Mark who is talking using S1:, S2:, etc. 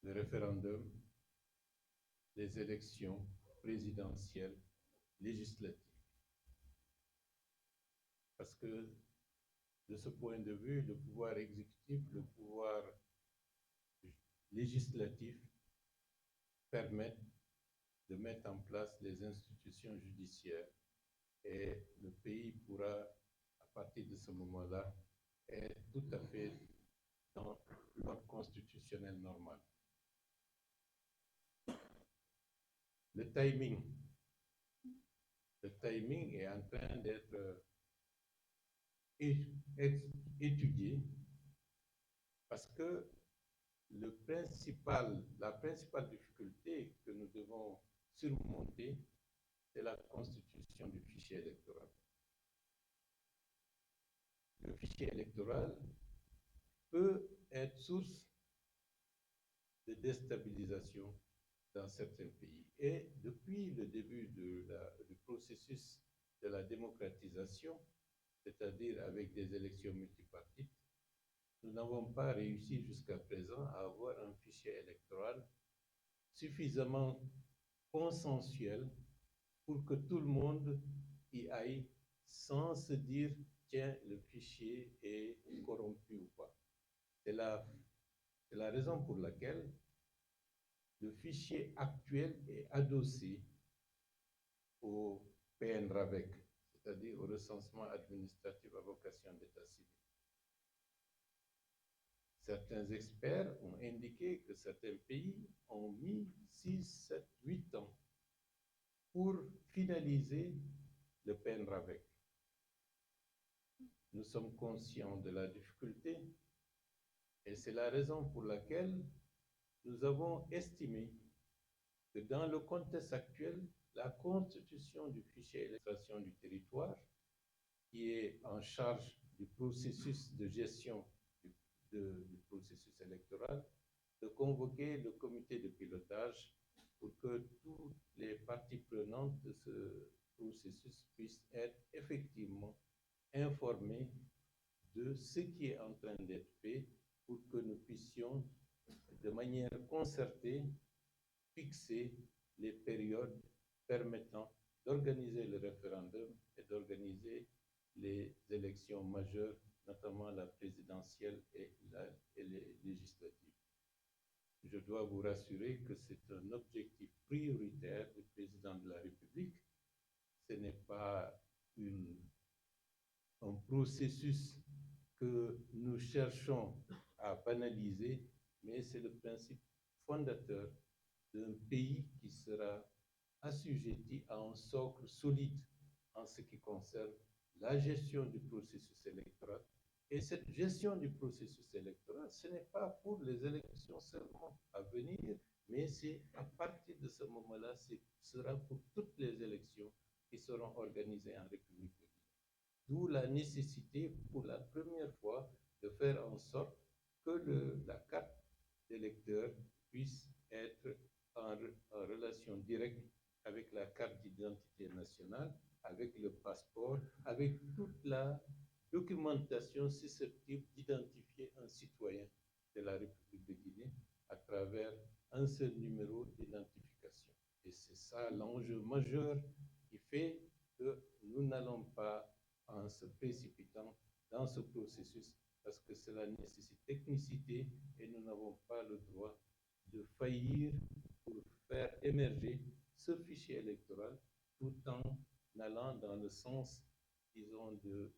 S1: le référendum, les élections présidentielles, législatives. Parce que de ce point de vue, le pouvoir exécutif, le pouvoir législatif permettent de mettre en place les institutions judiciaires et le pays pourra, à partir de ce moment-là, être tout à fait dans l'ordre constitutionnel normal. Le timing. Le timing est en train d'être étudié parce que la principale difficulté que nous devons surmonter, c'est la constitution du fichier électoral. Le fichier électoral peut être source de déstabilisation dans certains pays. Et depuis le début du processus de la démocratisation, c'est-à-dire avec des élections multipartites, nous n'avons pas réussi jusqu'à présent à avoir un fichier électoral suffisamment consensuel pour que tout le monde y aille sans se dire tiens, le fichier est corrompu ou pas. C'est la raison pour laquelle le fichier actuel est adossé au PNRAVEC, c'est-à-dire au recensement administratif à vocation d'état civil. Certains experts ont indiqué que certains pays ont mis 6, 7, 8 ans pour finaliser le PNRAVEC. Nous sommes conscients de la difficulté et c'est la raison pour laquelle nous avons estimé que dans le contexte actuel, la constitution du fichier électoral du territoire, qui est en charge du processus de gestion du processus électoral, de convoquer le comité de pilotage pour que toutes les parties prenantes de ce processus puissent être effectivement informées de ce qui est en train d'être fait pour que nous puissions, de manière concertée, fixer les périodes permettant d'organiser le référendum et d'organiser les élections majeures, notamment la présidentielle et les législatives. Je dois vous rassurer que c'est un objectif prioritaire du président de la République. Ce n'est pas un processus que nous cherchons à banaliser, mais c'est le principe fondateur d'un pays qui sera assujetti à un socle solide en ce qui concerne la gestion du processus électoral. Et cette gestion du processus électoral, ce n'est pas pour les élections seulement à venir, mais c'est à partir de ce moment-là, ce sera pour toutes les élections qui seront organisées en République de Guinée. D'où la nécessité, pour la première fois, de faire en sorte que la carte d'électeur puisse être en relation directe avec la carte d'identité nationale, avec le passeport, avec toute la documentation susceptible d'identifier un citoyen de la République de Guinée à travers un seul numéro d'identification. Et c'est ça l'enjeu majeur qui fait que nous n'allons pas, en se précipitant dans ce processus, parce que cela nécessite technicité et nous n'avons pas le droit de faillir pour faire émerger ce fichier électoral tout en allant dans le sens, disons, de